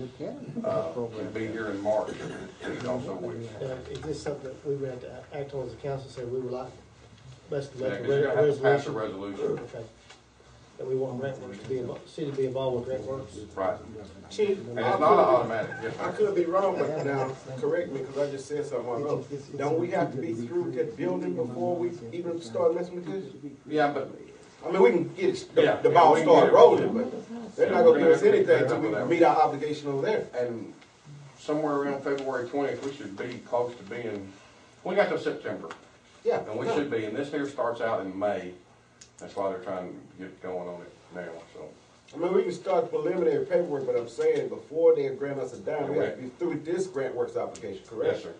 Will be here in March, and he's also with. Is this something that we would have to act on as a council, say we would like, basically Yeah, make 'cause you're gonna have to pass a resolution? resolution. Okay. That we want grant works to be involved, city to be involved with grant works? Right. Chief, And it's not an automatic. Yes, I sir. could be wrong, but now, correct me, because I just said something wrong. Don't we have to be through with that building before we even start messing with this? Yeah, but I mean, we can get it, Yeah, the ball we can start get it rolling, but they're not gonna give us anything until we Yeah. meet our obligation over there. and somewhere around February 20th, we should be close to being. We got till September, Yeah. and we should be. And this here starts out in May. That's why they're trying to get going on it now. So. I mean, we can start preliminary paperwork, but I'm saying before they grant us a dime, we have to be through with this grant works application, correct? Yes, sir.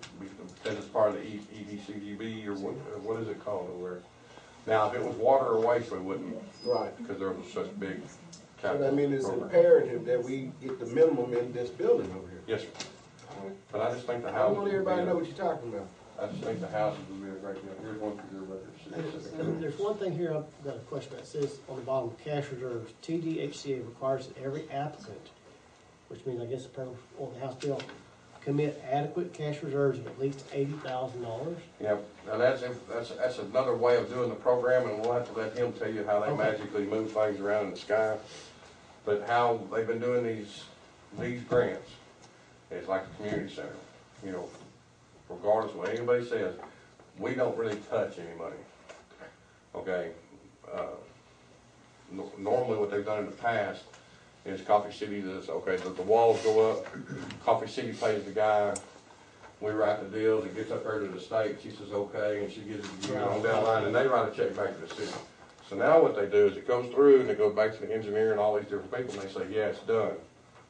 Because it's part of the EDCGB or what is it called over there? Now, if it was water or waste, we wouldn't. Right. Because there was such big So capital. I mean, it's program. imperative that we get the minimum in this building over here. Yes, sir. But I just think the I houses. want everybody to know what you're talking about. I just think the houses would be a great deal. Here's one for your records. And there's one thing here I've got a question about. It says on the bottom, cash reserves, TDHCA requires that every applicant, which means I guess the person on the House bill, commit adequate cash reserves of at least $80,000. Yeah, and that's another way of doing the program, and we'll have to let him tell you how they magically move things around in the sky. But how they've been doing these grants is like a community center. You know, regardless of what anybody says, we don't really touch any money. Okay, normally what they've done in the past is Coffee City does, okay, the walls go up, Coffee City pays the guy, we write the deals, it gets up there to the state, she says okay, and she gives it on down the line, and they write a check back to the city. So now what they do is it goes through and it goes back to the engineer and all these different people, and they say, yeah, it's done.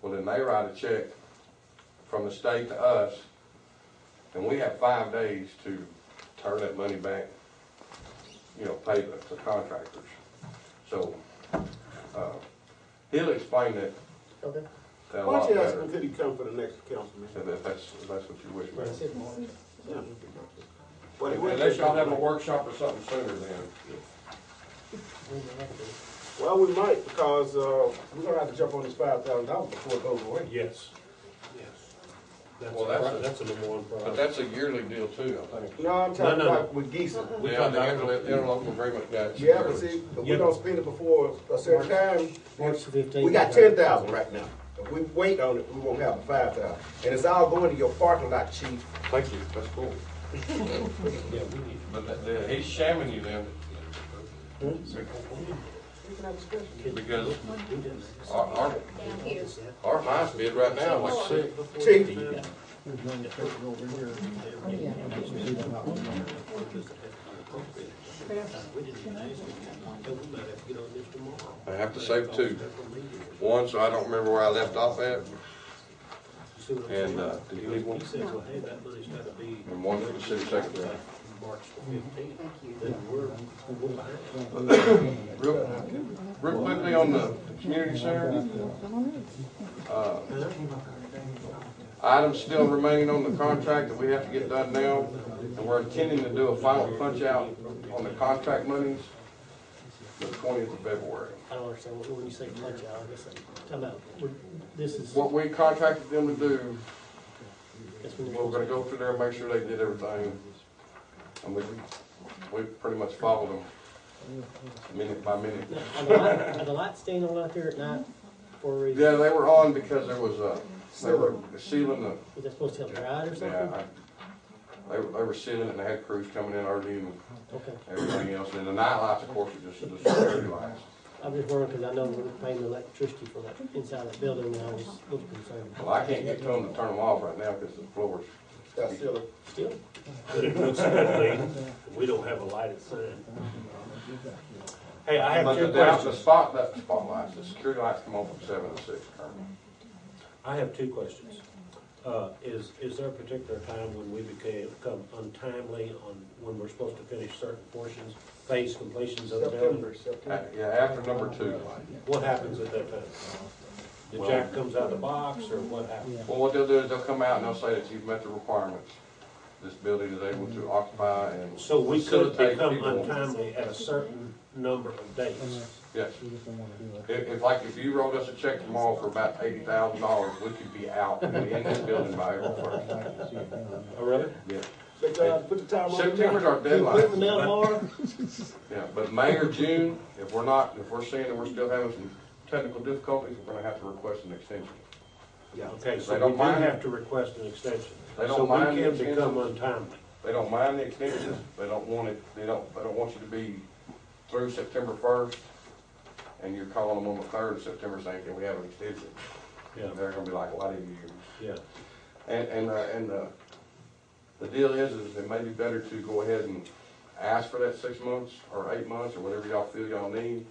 Well, then they write a check from the state to us, and we have 5 days to turn that money back, you know, pay the contractors. So, he'll explain that. Okay. That a Why lot don't you ask better. him, could he come for the next council meeting? If that's what you wish, man. That's it, Mark. Yeah. But he will Unless take y'all have a money. workshop or something sooner then. Well, we might, because, we're gonna have to jump on this $5,000 before it goes away. Yes, yes. Well, That's a number one But priority. that's a yearly deal too, I think. No, I'm talking No. about with Geeson. Yeah, the interlocal agreement guys. Yeah, but see, if we don't spend it before a certain time, March 15th. we got 10,000 right now. If we wait on it, we won't have the 5,000. And it's all going to your parking lot, chief. Thank you, that's cool. Yeah, we need. But he's shamming you then. Because our highest bid right now is like 6. Chief, I have to save 2. One, so I don't remember where I left off at, and did you leave one? He said, well, hey, that money's gotta be And one for the city secretary. March the 15th. Then we're behind. Real quickly on the community center. Items still remaining on the contract that we have to get done now, and we're intending to do a final punch out on the contract monies the 20th of February. I don't understand when you say punch out, I guess I'm talking about, this is, What we contracted them to do, that's when we're gonna go through there and make sure they did everything. And we pretty much followed them minute by minute. Are the lights staying on out there at night for a reason? Yeah, they were on because there was they were sealing the, Was that supposed to help ride or something? yeah, they were sealing it and they had crews coming in early and Okay. everything else. And the night lights, of course, are just the security lights. I'm just wondering, because I know we're paying the electricity for that inside that building, and I was a little concerned. Well, I can't get to them to turn them off right now because the floor's. that's still, Still? But it looks good, we don't have a lighted sign. Hey, I have But 2 the questions. spotlights, the security lights come on from 7 to 6 currently. I have 2 questions. Is there a particular time when we become untimely on when we're supposed to finish certain portions, phase completions of the building? September. Yeah, after number 2. What happens at that time? The jack comes out of the box, or what happens? Well, what they'll do is they'll come out and they'll say that you've met the requirements. This building is able to occupy and So we could facilitate become people. untimely at a certain number of dates. Yes. If you wrote us a check tomorrow for about $80,000, we could be out and in this building by April 1st. Oh, really? Yeah. They gotta put the time on September's our Put it in the deadline. mail tomorrow. Yeah, but May or June, if we're seeing that we're still having some technical difficulties, we're gonna have to request an extension. Yeah. Okay, They so don't we do mind. have to request an extension. They don't So we mind the can extension. become untimely. They don't mind the extensions, they don't want it, they don't want you to be through September 1st, and you're calling them on the 3rd of September saying, can we have an extension? Yeah, And they're gonna be like, why didn't you? yeah. And the deal is it may be better to go ahead and ask for that 6 months or 8 months or whatever y'all feel y'all need,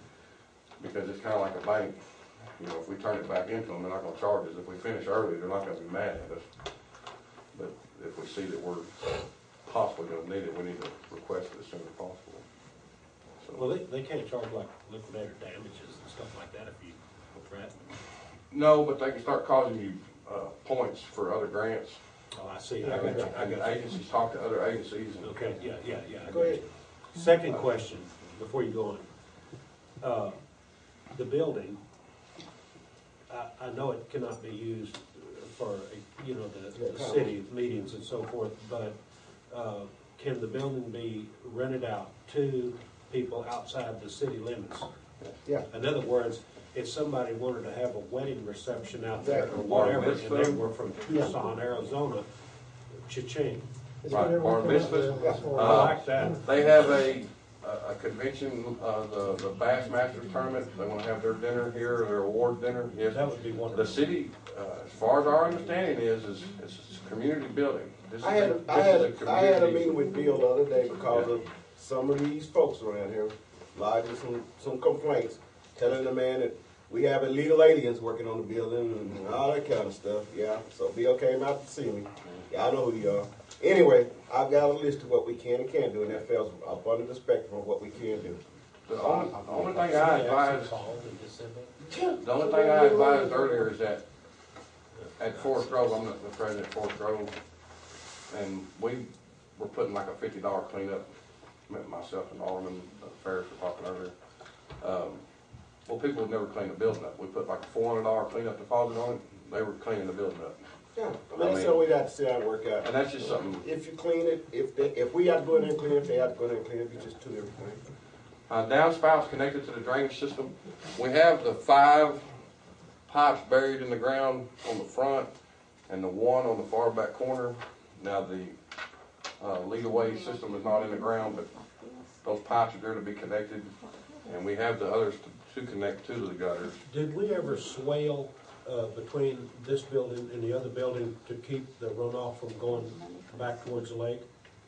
because it's kinda like a bank. You know, if we turn it back into them, they're not gonna charge us. If we finish early, they're not gonna be mad at us. But if we see that we're possibly gonna need it, we need to request it as soon as possible. So, Well, they can't charge like liquidator damages and stuff like that if you threaten them. no, but they can start causing you, points for other grants. Oh, I see, I got you, I got you. Agencies talk to other agencies and. Okay, yeah, I Go got ahead. you. Second question, before you go on. The building, I know it cannot be used for, you know, the city meetings and so forth, but, can the building be rented out to people outside the city limits? Yeah. In other words, if somebody wanted to have a wedding reception out there or Exactly. whatever, Bar and they mitzvah. were from Tucson, Arizona, cha-ching. Is Right, whatever bar we come up mitzvahs. with as far I as- like that. They have a convention, the Bassmasters tournament, they wanna have their dinner here, their award dinner, yes. That would be The wonderful. city, as far as our understanding is it's a community building. This is I had, a- a- this I is had, a a- I had a community- meeting with Bill the other day because Yeah. of some of these folks around here lodging some complaints, telling the man that we have illegal aliens working on the building and all that kind of stuff, yeah. So Bill came out to see me. Y'all know who you are. Anyway, I've got a list of what we can and can't do, and that falls up under the spectrum of what we can do. The only thing I advised, Called in December. the only thing I advised earlier is that at Forest Grove, I'm the president of Forest Grove, and we were putting like a $50 cleanup, myself and Alderman Ferris were talking earlier. Well, people would never clean the building up. We put like a $400 cleanup deposit on it, they were cleaning the building up. Yeah, I mean, that's the way we have to sit down and work out. And that's just something, If you clean it, if we have to go in there and clean it, they have to go in there and clean it, you just do everything. downspouts connected to the drainage system. We have the 5 pipes buried in the ground on the front and the 1 on the far back corner. Now the lead away system is not in the ground, but those pipes are there to be connected, and we have the others to connect to the gutters. Did we ever swale between this building and the other building to keep the runoff from going back towards the lake?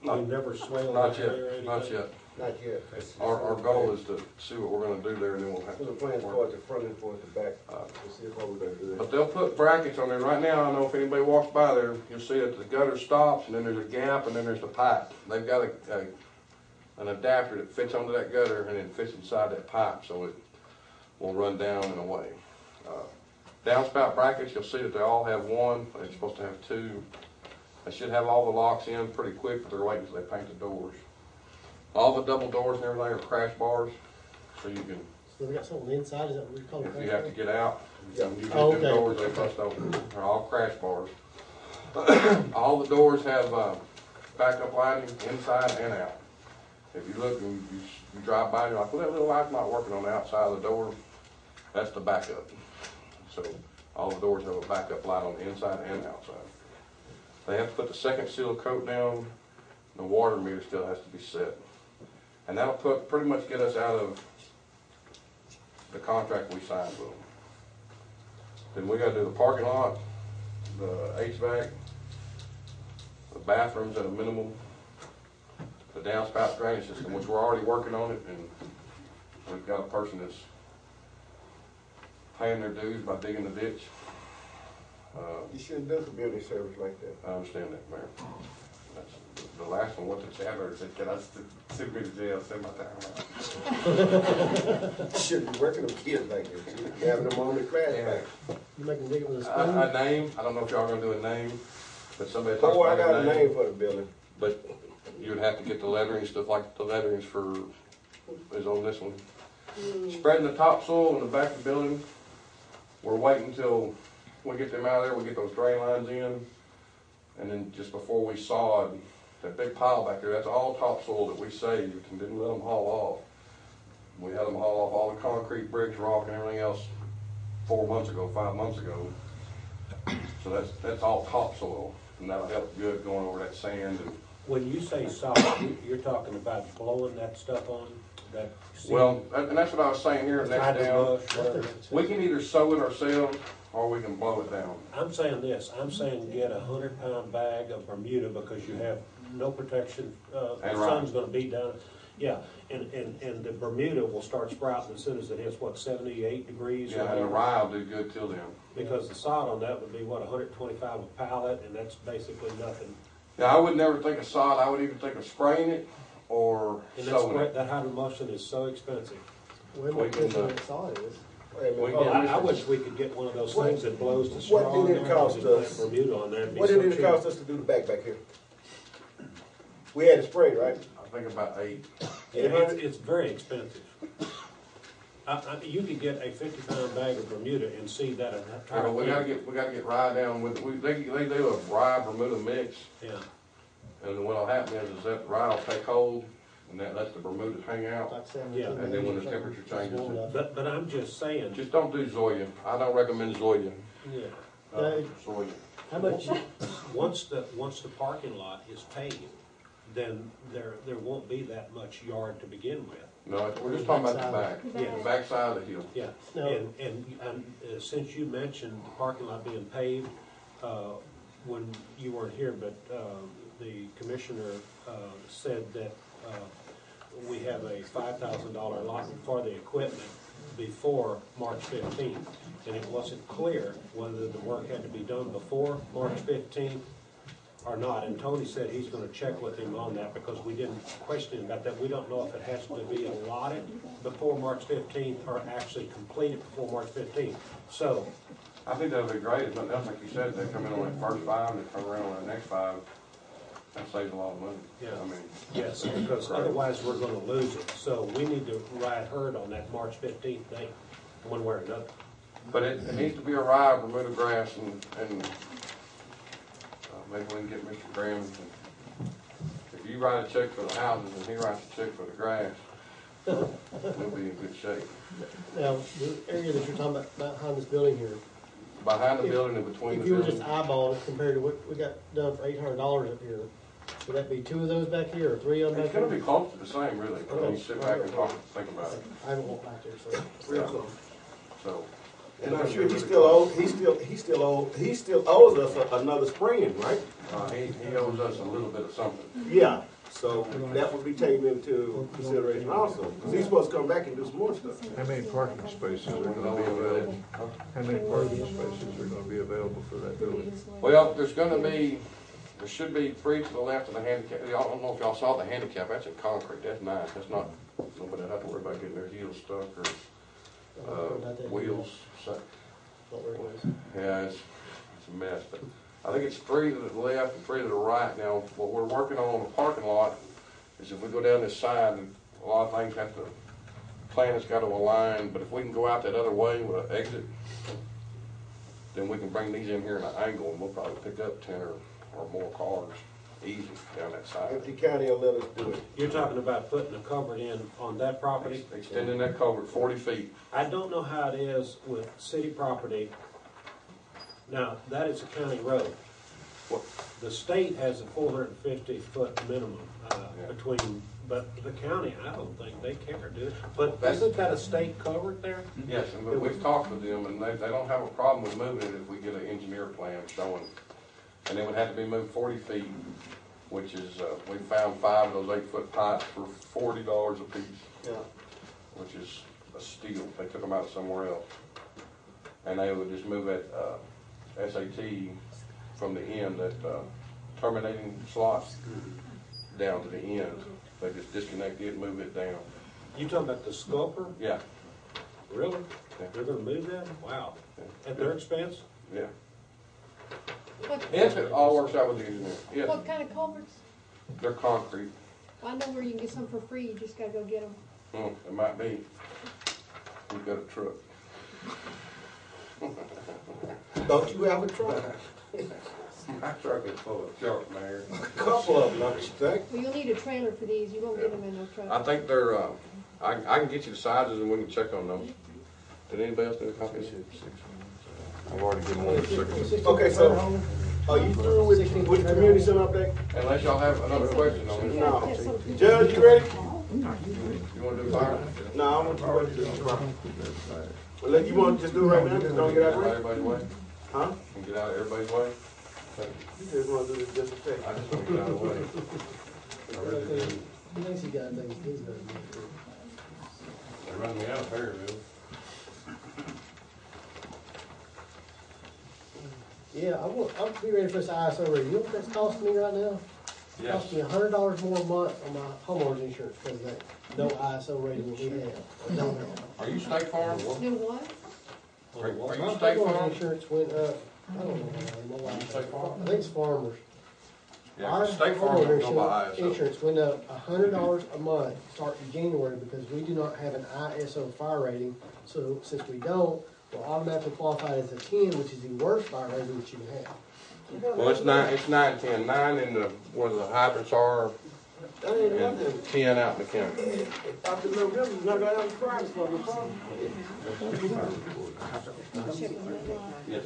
We never swaled Not that area or yet, anything? not yet. Not yet. Our goal is to see what we're gonna do there, and then we'll have Put to. the plans towards the front and towards the back, to see what we're gonna do there. But they'll put brackets on there. Right now, I know if anybody walks by there, you'll see that the gutter stops, and then there's a gap, and then there's the pipe. They've got an adapter that fits onto that gutter and then fits inside that pipe, so it will run down and away. Downspout brackets, you'll see that they all have 1. They're supposed to have 2. They should have all the locks in pretty quick, but they're waiting until they paint the doors. All the double doors and everything are crash bars, so you can, So they got something on the inside, is that what we call it? if you have to get out, Yeah. when you hit Oh, them okay. doors, they bust open. They're all crash bars. All the doors have backup lighting inside and out. If you look and you drive by and you're like, well, that little light's not working on the outside of the door, that's the backup. So all the doors have a backup light on the inside and outside. They have to put the second seal coat down. The water meter still has to be set. And that'll pretty much get us out of the contract we signed with them. Then we gotta do the parking lot, the HVAC, the bathrooms at a minimum, the downspout drainage system, which we're already working on it, and we've got a person that's paying their dues by digging the ditch. You shouldn't do community service like that. I understand that, Mayor. That's, the last one went to Chandler and said, can I send me to jail, send my time out? You shouldn't be working with kids like that. You should be having them on the class back. You make them dig it with a spoon? A name, I don't know if y'all are gonna do a name, but somebody talked Oh, I about got a name for the building. But you would have to get the lettering, stuff like the letterings for, is on this one. Spreading the topsoil in the back of the building, we're waiting until we get them out of there, we get those drain lines in, and then just before we sod, that big pile back there, that's all topsoil that we saved and didn't let them haul off. We had them haul off all the concrete, bricks, rock, and everything else 4 months ago, 5 months ago. So that's all topsoil, and that'll help good going over that sand. And When you say sod, you're talking about blowing that stuff on, that seed? well, and that's what I was saying here, next Tied to down. bush, whatever. We can either sow it ourselves, or we can blow it down. I'm saying this, I'm saying get a 100-pound bag of Bermuda because you have no protection, the And sun's gonna beat down. Yeah, and the Bermuda will start sprouting as soon as it hits, what, 78 degrees? or Yeah, and the whatever? rye will do good till then. Because the sod on that would be, what, 125 a pallet, and that's basically nothing. Now, I would never think of sod, I would even think of spraying it or And that's sowing great, it. that hydroemulsion is so expensive. Way more expensive than sod is. Wait a minute, We hold Oh, on. I wish we could get one of those What- things that blows the what straw did in it there, cost and just us? put Bermuda on there, it'd be What so did it cheap. cost us to do the back here? We had it sprayed, right? I think about 8. Yeah, it's very expensive. You could get a 50-pound bag of Bermuda and see that an Yeah, entire but we gotta get rye down with, they do a rye Bermuda mix, Yeah, and then what'll happen is that rye will take hold, and that lets the Bermuda hang out. Like 7 Yeah, and then when the temperature changes, but I'm just saying, Just don't do Zoya. I don't recommend Zoya. yeah, Zoya. How much, once the parking lot is paved, then there won't be that much yard to begin with. No, we're just talking about the back. Yeah. The back side of the hill. Yeah, No. and since you mentioned the parking lot being paved, when you weren't here, but the commissioner said that we have a $5,000 allotment for the equipment before March 15th. And it wasn't clear whether the work had to be done before March 15th or not. And Tony said he's gonna check with him on that because we didn't question him about that. We don't know if it has to be allotted before March 15th or actually completed before March 15th. So, I think that'd be great. If nothing else, like you said, they come in on that first 5, and they come around on the next 5. That saves a lot of money. Yeah. I mean, yes, because otherwise we're gonna lose it. So we need to ride herd on that March 15th date, one way or another. but it needs to be a rye Bermuda grass, and maybe we can get Mr. Graham. If you write a check for the houses and he writes a check for the grass, we'll be in good shape. now, the area that you're talking about behind this building here, Behind the building and between if the you were just buildings. eyeballing it compared to what we got done for $800 up here, would that be 2 of those back here or 3 of them It's back gonna here? be close to the same, really, when you sit back and talk, think about it. I haven't walked back there, so. Real close. So. And I'm sure he still owes us another spraying, right? He owes us a little bit of something. Yeah. So that would be taken into consideration also, because he's supposed to come back and do some more stuff. How many parking spaces are gonna be available? How many parking spaces are gonna be available for that building? Well, there should be 3 to the left of the handicap. I don't know if y'all saw the handicap, that's in concrete, that's nice, that's not, nobody have to worry about getting their heels stuck or, wheels. Not very nice. Yeah, it's a mess, but I think it's 3 to the left and 3 to the right. Now, what we're working on the parking lot is if we go down this side, a lot of things have to, plan has got to align, but if we can go out that other way with an exit, then we can bring these in here in an angle, and we'll probably pick up 10 or more cars easy down that side. If the county will let us do it. You're talking about putting a culvert in on that property? Extending that culvert 40 feet. I don't know how it is with city property. Now, that is a county road. The state has a 450-foot minimum between, but the county, I don't think they care, do they? But isn't that a state culvert there? Yes, and we've talked with them, and they don't have a problem with moving it if we get an engineer plan showing. And it would have to be moved 40 feet, which is, we found 5 of those 8-foot pipes for $40 a piece. Yeah. Which is a steal. They took them out somewhere else. And they would just move that SAT from the end, that terminating slot, down to the end. They just disconnect it and move it down. You talking about the sculper? Yeah, Really? Yeah. They're gonna move that? Wow. Yeah. At their expense? yeah. What, If it all works out with the engineer, yeah, what kind of culverts? they're concrete. I know where you can get some for free, you just gotta go get them. It might be. We've got a truck. Don't you have a truck? My truck is full of junk, Mayor. A couple of them, don't you think? Well, you'll need a trailer for these, you won't get them in no truck. I think they're, I can get you the sizes and we can check on them. Did anybody else do a copy? I've already given one a second. Okay, so, are you through with the community center update? Unless y'all have another question on it. No. Judge, you ready? You wanna do fire? No, I want you ready to do it. Well, let you want to just do it right now, just don't get out of the way? Everybody's way? Huh? Can get out of everybody's way? You just want to do this just a second. I just wanna get out of the way. I really do. He thinks he got things he's gonna do. They run me out of Perryville. Yeah, I'll be ready for this ISO rating. You know what that's costing me right now? It's Yes. costing me $100 more a month on my homeowner's insurance because of that no ISO rating we have. Or don't have. Are you State Farm? No what? Are you My State homeowner's Farm? insurance went up, I don't know, my wife. State Farm? I think it's Farmers. Yeah, Our 'cause State Farm homeowner don't go by ISO. insurance went up $100 a month starting January because we do not have an ISO fire rating. So since we don't, we're automatically qualified as a 10, which is the worst fire rating that you can have. Well, it's 9, 10. 9 in the, where the hydrants are, That ain't and nothing. 10 out in the county. After November, you're not gonna have a price for the phone. Check on that line. Yes.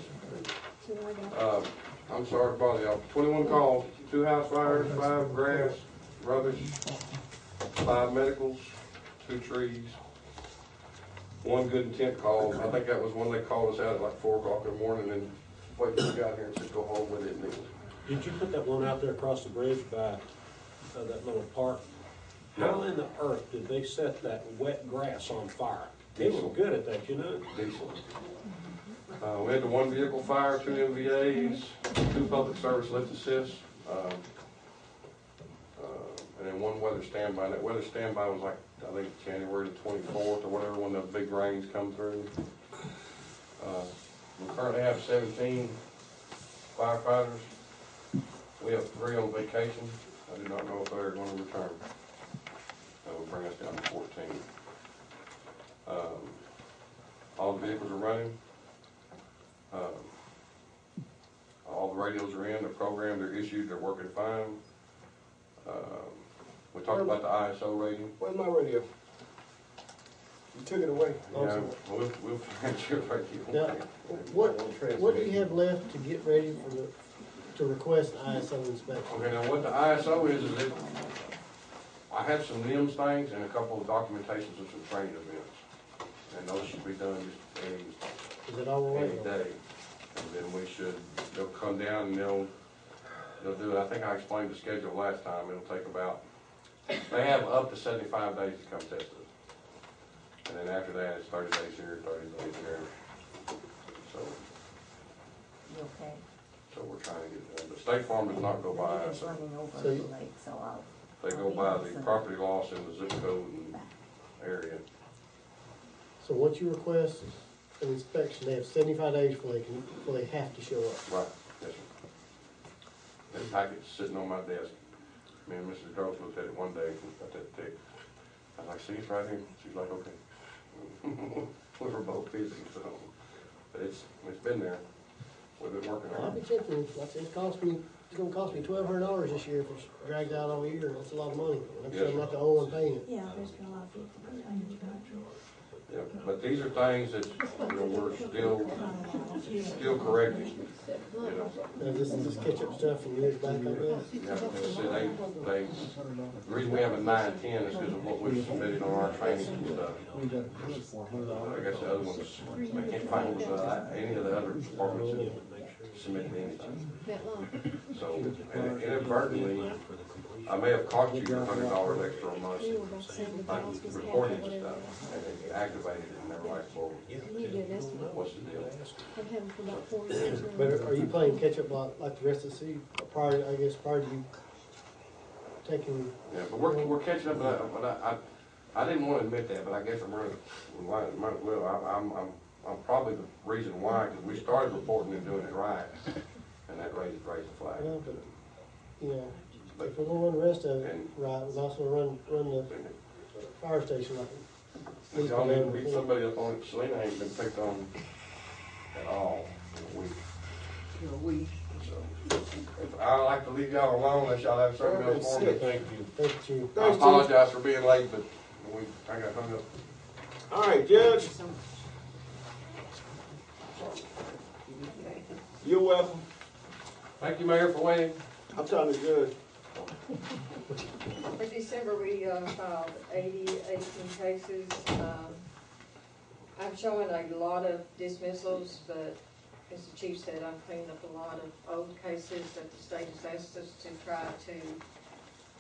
See what I got. I'm sorry to bother y'all. 21 calls, 2 house fires, 5 grass, rubbish, 5 medicals, 2 trees, 1 good intent call. I think that was when they called us out at like 4 o'clock in the morning and waited till we got here and said, go home with it. And it was, Did you put that one out there across the bridge by that little park? How in the earth did they set that wet grass on fire? They were good at that, you know? diesel. We had the 1 vehicle fire, 2 MVAs, 2 public service lift assists, and then 1 weather standby. And that weather standby was like, I think January the 24th or whatever, when the big rains come through. We currently have 17 firefighters. We have 3 on vacation. I do not know if they're going to return. That would bring us down to 14. All the vehicles are running. All the radios are in, they're programmed, they're issued, they're working fine. We talked about the ISO rating. Where's my radio? You took it away. Yeah, we'll find you right Now, here. what do you have left to get ready for to request ISO inspection? Okay, now what the ISO is that I have some NIMS things and a couple of documentations of some training events. And those should be done just Is it all we're any waiting on? day. And then they'll come down and they'll do it. I think I explained the schedule last time. It'll take about, they have up to 75 days to come test it. And then after that, it's 30 days here, 30 days there. So, Okay. so we're trying to get it done. But State Farm does not go by It's ISO. running over So the you- lake, so I'll. They go by the property loss and the zip code and area. So what you request is an inspection, they have 75 days before they have to show up. Right, yes, sir. That packet's sitting on my desk. Me and Mrs. Gross looked at it one day and got that thick. I was like, see, it's right here. She's like, okay. We were both busy, so, but it's been there. We've been working I'll on be it. tempted, like I said, it's gonna cost me $1,200 this year if it's dragged out all year, and that's a lot of money. And I'm sure I'm not the only one paying it. Yeah, there's been a lot of people complaining about Yeah, but these are things that, we're still correcting, you know. This is just catch-up stuff from years back, I guess. Yeah, the reason we have a 9-10 is because of what we've submitted on our training and stuff. I guess the other ones, I can't find any of the other departments that submit anything. That long. So, and inadvertently, I may have cost you $100 extra a month, We were about to say the like balance was half or reporting and whatever. stuff, and they activated it, and they're like, well, You need to do an estimate. what's the deal? I've had them for about 4 years now. But are you playing catch-up like the rest of the city, prior to you taking, Yeah, but we're catching up, but I didn't want to admit that, but I guess I'm running, might as well. I'm probably the reason why, because we started reporting and doing it right, and that raised the flag. well, but, you know, if we're gonna run the rest of it And- right, we're also run the fire station like He's Y'all been need to there beat before. somebody up on it. Selena ain't been picked on at all in a week. So, I like to leave y'all alone unless y'all have something else for me. Thank you. Thank you. I Thanks, Chief. apologize for being late, but I got hung up. All right, Judge, you're welcome. Thank you, Mayor, for waiting. I'm talking to Judge. For December, we filed 18 cases. I'm showing a lot of dismissals, but as the chief said, I'm cleaning up a lot of old cases that the state has asked us to try to,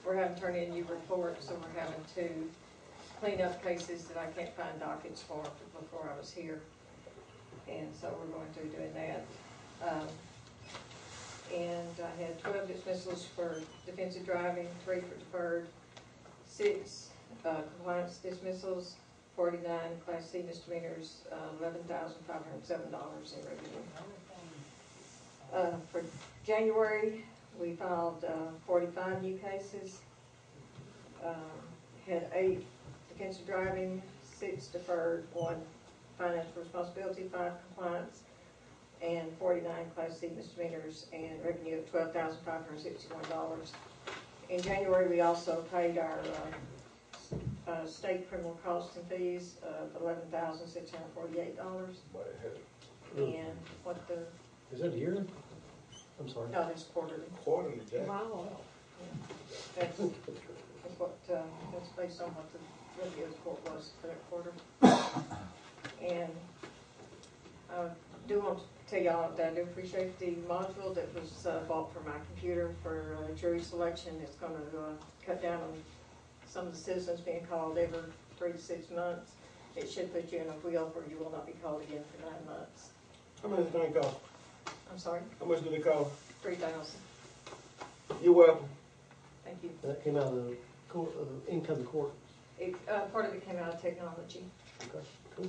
we're having to turn in new reports, so we're having to clean up cases that I can't find dockets for before I was here. And so we're going through doing that. And I had 12 dismissals for defensive driving, 3 for deferred, 6 compliance dismissals, 49 Class C misdemeanors, $11,507 in revenue. For January, we filed 45 new cases, had 8 defensive driving, 6 deferred, 1 financial responsibility, 5 compliance, and 49 Class C misdemeanors, and revenue of $12,561. In January, we also paid our state criminal costs and fees of $11,648. And what the, Is that a year? I'm sorry. no, that's quarterly. Quarterly, Jack. Wow. That's what, that's based on what the revenue report was for that quarter. And I do want to tell y'all that I do appreciate the module that was bought for my computer for jury selection. It's going to cut down on some of the citizens being called every 3 to 6 months. It should put you in a wheel where you will not be called again for 9 months. How much do they cost? I'm sorry, How much do they cost? $3,000. You're welcome. Thank you. That came out of the court, income court. It, part of it came out of technology. Okay, cool.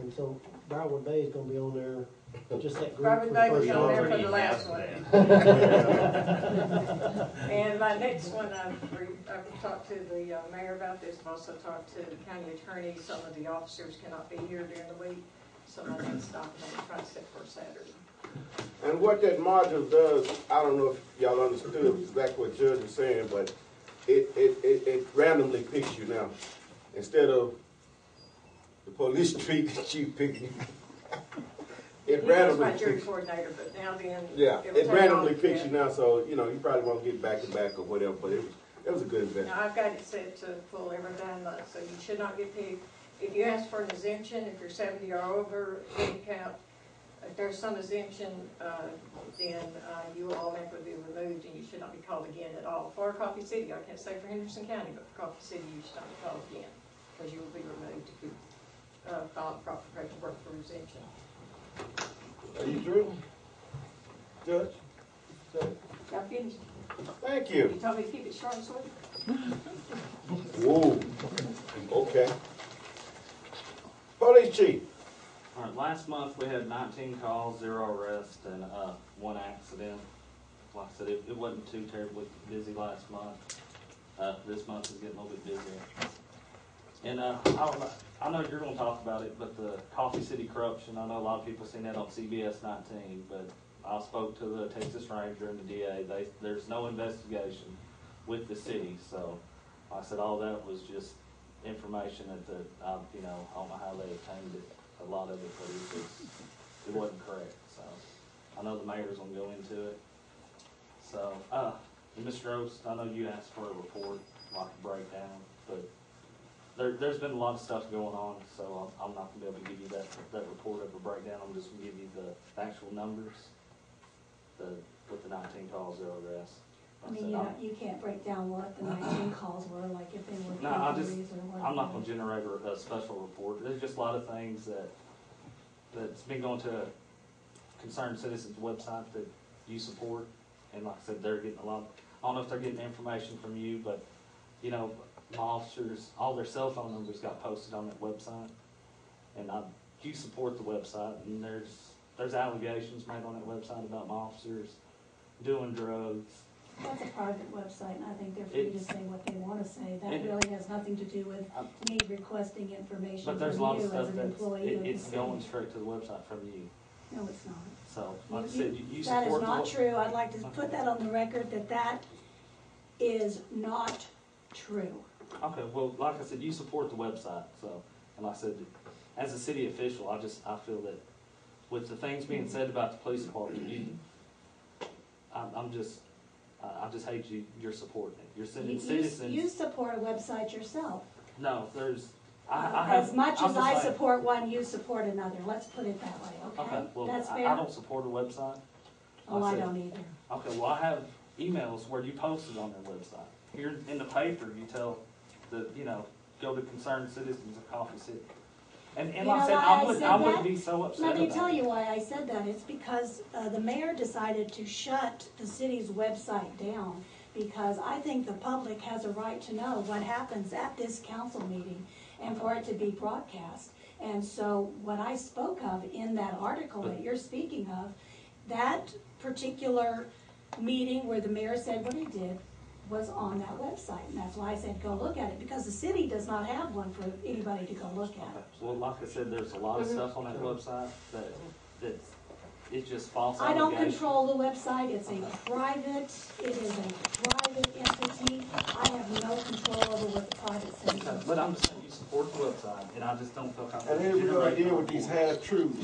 And so Briarwood Bay is gonna be on there, just that group for Private the Bay was first on there year. for the last one. And my next one, I've talked to the mayor about this, I've also talked to the county attorney. Some of the officers cannot be here during the week, so I need to stop and try to set for Saturday. And what that module does, I don't know if y'all understood exactly what Judge is saying, but it randomly picks you now. Instead of the police chief picking you. It He was randomly my jury picks. coordinator, but now then. Yeah, it'll it take randomly off, picks yeah. you now, so, you know, you probably won't get back to back or whatever, but it was a good investment. Now, I've got it set to full every 9 months, so you should not get picked. If you ask for an exemption, if you're 70 or over, handicap, if there's some exemption, then you will automatically be removed and you should not be called again at all. For Coffee City, I can't say for Henderson County, but for Coffee City, you should not be called again, because you will be removed if you file proper paperwork for exemption. Are you through? Judge? Y'all finished? Thank You you. told me to keep it short and sweet. Whoa. Okay. Police chief. All right, last month we had 19 calls, 0 arrests, and 1 accident. Like I said, it wasn't too terribly busy last month. This month is getting a little bit busier. And I know you're going to talk about it, but the Coffee City corruption, I know a lot of people seen that on CBS 19, but I spoke to the Texas Ranger and the DA. There's no investigation with the city, so like I said, all that was just information that I don't know how they obtained it. A lot of it, but it wasn't correct. So I know the mayor's gonna go into it. So, Mr. Roast, I know you asked for a report, like a breakdown, but there's been a lot of stuff going on, so I'm not gonna be able to give you that report of a breakdown. I'm just gonna give you the actual numbers, with the 19 calls, 0 arrests. I mean, you can't break down what the 19 calls were, like if they were No, burglaries or what. I'm not gonna generate a special report. There's just a lot of things that's been going to a concerned citizens website that you support, and like I said, they're getting a lot. I don't know if they're getting information from you, but my officers, all their cell phone numbers got posted on that website, and you support the website, and there's allegations made on that website about my officers doing drugs, That's a private website, and I think they're free to say what they wanna say. That really has nothing to do with me requesting information But from there's a lot of you stuff as an that's, employee of the it's city. going straight to the website from you. No, it's not. So, like I said, you That support is not the, true. I'd like to put that on the record, that that is not true. okay, well, like I said, you support the website, so, and like I said, as a city official, I feel that with the things being said about the police department, I just hate you're supporting it. You're sending citizens. You support a website yourself. No, there's, I have. As much I'm as just I saying- support one, you support another. Let's put it that way, okay? Okay, well, That's I fair? don't support a website. Oh, I said- don't either. Okay, well, I have emails where you post it on their website. Here in the paper, you tell the, go to concerned citizens of Coffee City. And You like I know said, why I I wouldn't, said I wouldn't that? be so upset Let about it. me tell you why I said that. It's because the mayor decided to shut the city's website down because I think the public has a right to know what happens at this council meeting and for it to be broadcast. And so what I spoke of in that article that you're speaking of, that particular meeting where the mayor said what he did was on that website. And that's why I said go look at it, because the city does not have one for anybody to go look at. Okay. Well, like I said, there's a lot of stuff on that website it's just false I don't allegations. control the website, it is a private entity. I have no control over what the private Okay, citizens. but I'm just saying, you support the website, and I just don't feel comfortable. And here we go again with these half-truths.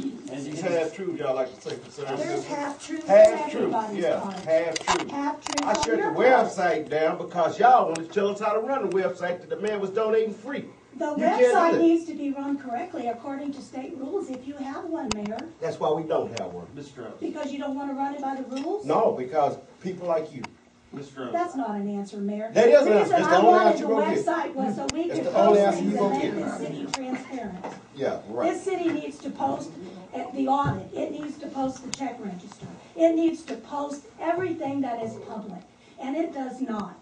These half-truths, y'all like to say concerning There's this. half-truths in Half-truth, everybody's yeah, part. half-truth. Half-truths I on shut the your part. website down because y'all wanted to tell us how to run the website that the man was donating free. The You can't do website that. needs to be run correctly according to state rules if you have one, Mayor, That's why we don't have one. Mr. Rose, because you don't want to run it by the rules? No, because people like you. Mr. Rose. That's not an answer, Mayor. That is an The answer. reason It's the I only wanted answer the you're gonna get. website was so we That's could the only post answer things you're and gonna make get. this city transparent. Yeah, right. This city needs to post the audit, it needs to post the check register, it needs to post everything that is public, and it does not.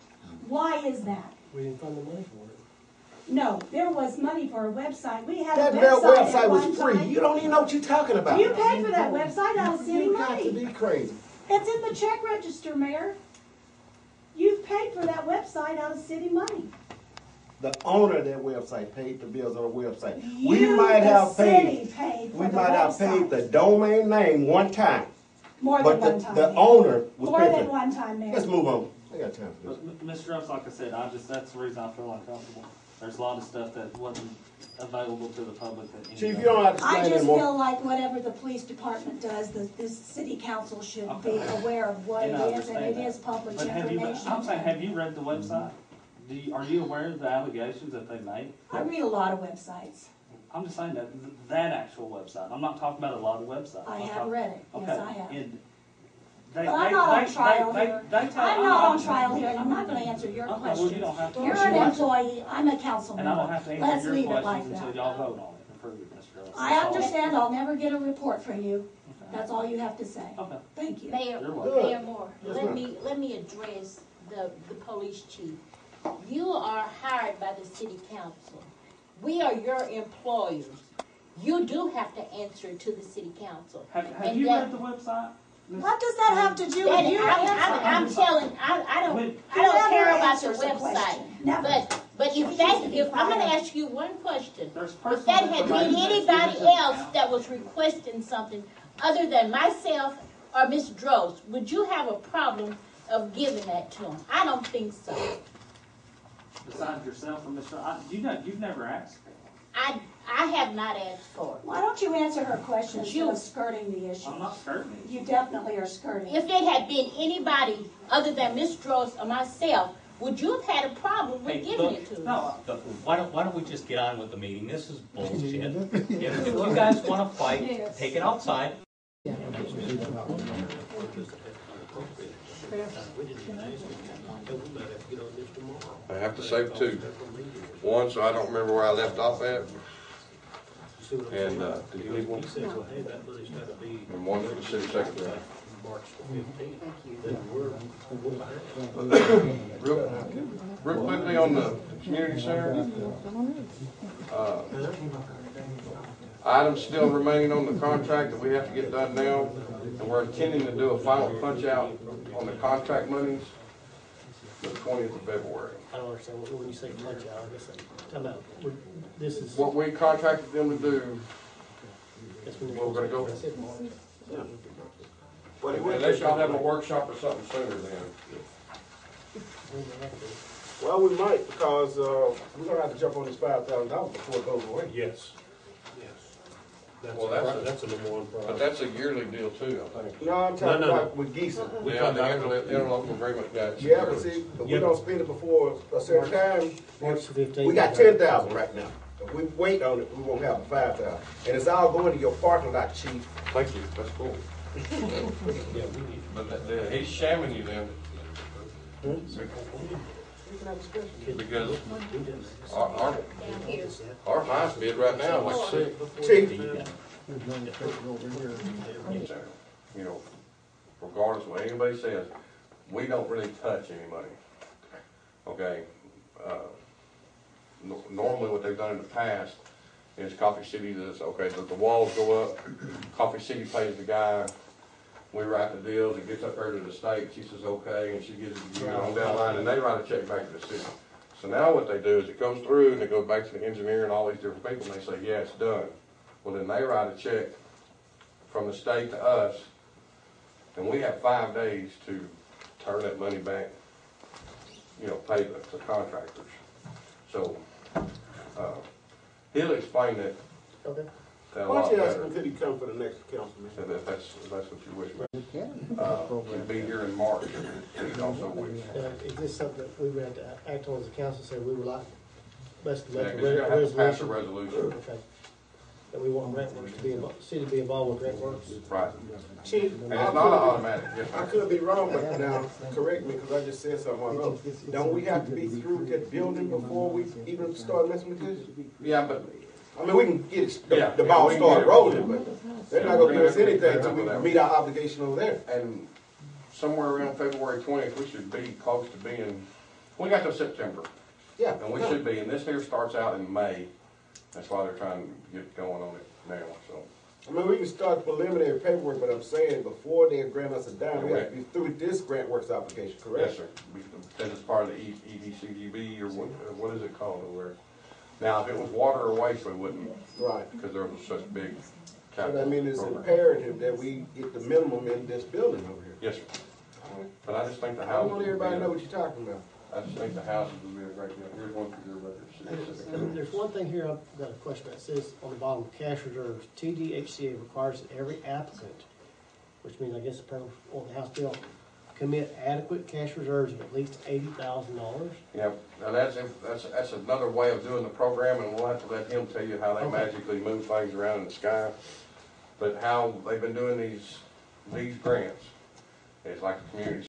Why is that? We didn't fund the money for it. No, there was money for a website, we had a That website website at was one free. time. You don't even know what you're talking about. You paid for that website out of city You got to money. be crazy. It's in the check register, Mayor. You've paid for that website out of city money. The owner of that website paid the bills on the website. We You, might the have city, paid. paid for We the might have paid the website. domain name one time, More than but one time. the Mayor. owner was More paying than for it. one time, Mayor. Let's move on. I got time for this. But Mr. Rose, like I said, that's the reason I feel uncomfortable. There's a lot of stuff that wasn't available to the public that. Chief, you don't have to I explain just anymore. feel like whatever the police department does, this city council should be aware of what it And I is, and it understand is public But information. I'm saying, have you read the website? Are you aware of the allegations that they made? I read a lot of websites. I'm just saying that actual website. I'm not talking about a lot of websites. I I'm have talking- read it, yes, Okay, I have. and But I'm not on trial here. they tell- I'm not on trial here, and I'm not gonna answer your Okay, well, you questions. don't have to You're answer an questions. employee, I'm a council And I don't member. have to Let's answer your leave it like questions until that. y'all vote on it and approve it, Mr. Rose. I That's all. understand, I'll never get a report from you. That's all you have to say. Okay. Thank you. Mayor, You're welcome. Mayor Moore, Yes, let ma'am. me address the police chief. You are hired by the city council. We are your employers. You do have to answer to the city council. Have And you that- read the website? What does that have to do That- with you? I'm telling, I don't care about the website. Never. But if I'm gonna ask you one question. There's If personal that had been information that's anybody given to the else council. that was requesting something other than myself or Ms. Drost, would you have a problem of giving that to him? I don't think so. Besides yourself and Mr. You've never asked. I have not asked for it. Why don't you answer her question instead You- of skirting the issue? I'm not certain. You definitely are skirting. If it had been anybody other than Ms. Drost or myself, would you have had a problem with Hey, giving look, it to him? No, Why don't we just get on with the meeting? This is bullshit. If you guys want to fight, take it outside. I have to save two. One, so I don't remember where I left off at. And, did you need one? And one for the city secretary. Real quickly on the community center. Items still remaining on the contract that we have to get done now. And we're intending to do a final punch out on the contract monies the 20th of February. I don't understand, when you say punch out, I guess, time out, this is. What we contracted them to do, That's when we're gonna go. That's it, Mark. Well, it would Unless take- y'all have a workshop or something sooner then. We may have to. Well, we might, because, we're gonna have to jump on this $5,000 before it goes away. Yes, yes. Well, that's a- That's a number one But priority. that's a yearly deal too, I think. No, I'm talking No. about with Geeson. Yeah, the interlocal agreement, yeah. it's Yeah, but yearly. see, if we Yeah, don't but- spend it before a certain time, March 15th. we got 10,000 right now. If we wait on it, we won't have the 5,000. And it's all going to your parking lot, chief. Thank you, that's cool. Yeah, we need. But he's shamming you then. Because our highest bid right now is like 6. Chief, You know, regardless of what anybody says, we don't really touch any money. Okay? Normally what they've done in the past is Coffee City does, okay, the walls go up, Coffee City pays the guy, we write the deals, it gets up there to the state, she says okay, and she gives it to you on down the line, and they write a check back to the city. So now what they do is it goes through and it goes back to the engineer and all these different people, and they say, yeah, it's done. Well, then they write a check from the state to us, and we have 5 days to turn that money back, you know, pay the contractors. So, he'll explain that Okay. why a lot don't you ask better, him, could he come for the next council meeting? if that's what you wish. He'll be here in March, and he also wish. Is this something that we would have to act on as a council, say we would like, basically Yeah, make a 'cause you're gonna have to pass a resolution? resolution. Okay. That we want grant works to be involved, city to be involved with grant works? Right. Chief, And it's not automatic, yes, I sir. could be wrong, but now, correct me, because I just said something wrong. Don't we have to be through with that building before we even start messing with this? Yeah, but I mean, we can get Yeah, the ball we can started get it rolling, but they're not gonna give us anything Yeah, until we we're meet our obligation over there. and somewhere around February 20th, we should be close to being, we got till September, Yeah. and we should be, and this here starts out in May. That's why they're trying to get going on it now, so. I mean, we can start preliminary paperwork, but I'm saying before they grant us a dime, we have to be through this grant works application, correct? Yes, sir. Because it's part of the EDCGB, or what is it called over there? Now, if it was water or waste, we wouldn't, Right. because there was such big But I capital. mean, it's program. imperative that we get the minimum in this building over here. Yes, sir. But I just think the I houses. want would everybody to know be what you're talking about. I just think the houses would be a great deal. Here's one for your records. There's one thing here I've got a question about. It says on the bottom, cash reserves, TDHCA requires that every applicant, which means I guess the person on the House bill, commit adequate cash reserves of at least $80,000. Yeah, now that's another way of doing the program, and we'll have to let him tell you how they Okay. magically move things around in the sky. But how they've been doing these grants, it's like a community